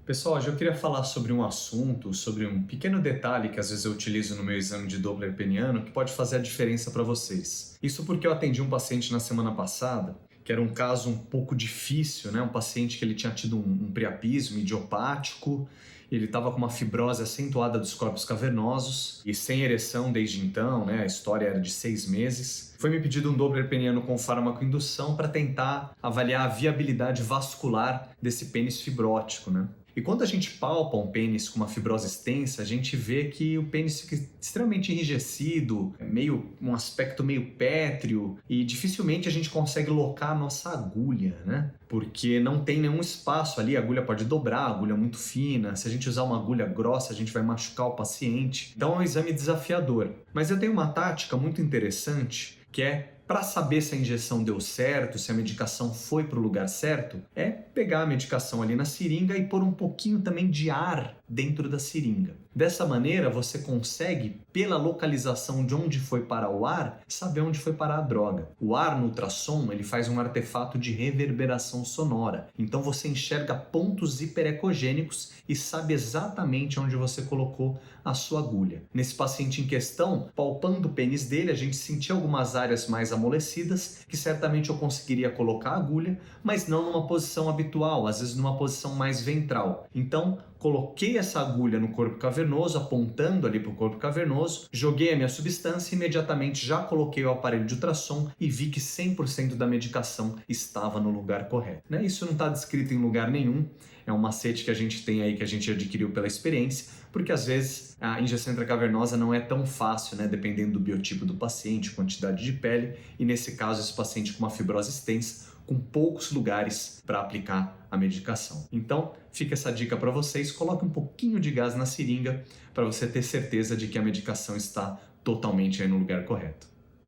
Pessoal, hoje eu queria falar sobre um assunto, sobre um pequeno detalhe que às vezes eu utilizo no meu exame de Doppler peniano que pode fazer a diferença para vocês. Isso porque eu atendi um paciente na semana passada, que era um caso um pouco difícil, né? Um paciente que ele tinha tido um priapismo idiopático, ele estava com uma fibrose acentuada dos corpos cavernosos e sem ereção desde então, né? A história era de 6 meses. Foi me pedido um Doppler peniano com fármaco-indução para tentar avaliar a viabilidade vascular desse pênis fibrótico, né? E quando a gente palpa um pênis com uma fibrose extensa, a gente vê que o pênis fica extremamente enrijecido, um aspecto meio pétreo, e dificilmente a gente consegue locar a nossa agulha, né? Porque não tem nenhum espaço ali, a agulha pode dobrar, a agulha é muito fina, se a gente usar uma agulha grossa, a gente vai machucar o paciente. Então é um exame desafiador. Mas eu tenho uma tática muito interessante, que é para saber se a injeção deu certo, se a medicação foi para o lugar certo, é pegar a medicação ali na seringa e pôr um pouquinho também de ar dentro da seringa. Dessa maneira, você consegue, pela localização de onde foi parar o ar, saber onde foi parar a droga. O ar no ultrassom, ele faz um artefato de reverberação sonora. Então você enxerga pontos hiperecogênicos e sabe exatamente onde você colocou a sua agulha. Nesse paciente em questão, palpando o pênis dele, a gente sentia algumas áreas mais amolecidas, que certamente eu conseguiria colocar a agulha, mas não numa posição habitual, às vezes numa posição mais ventral. Então, coloquei essa agulha no corpo cavernoso, apontando ali para o corpo cavernoso, joguei a minha substância e imediatamente já coloquei o aparelho de ultrassom e vi que 100% da medicação estava no lugar correto. Né? Isso não está descrito em lugar nenhum, é um macete que a gente tem aí, que a gente adquiriu pela experiência, porque às vezes a injeção intracavernosa não é tão fácil, né? Dependendo do biotipo do paciente, quantidade de pele, e nesse caso esse paciente com uma fibrose extensa, com poucos lugares para aplicar a medicação. Então, fica essa dica para vocês, coloque um pouquinho de gás na seringa para você ter certeza de que a medicação está totalmente aí no lugar correto.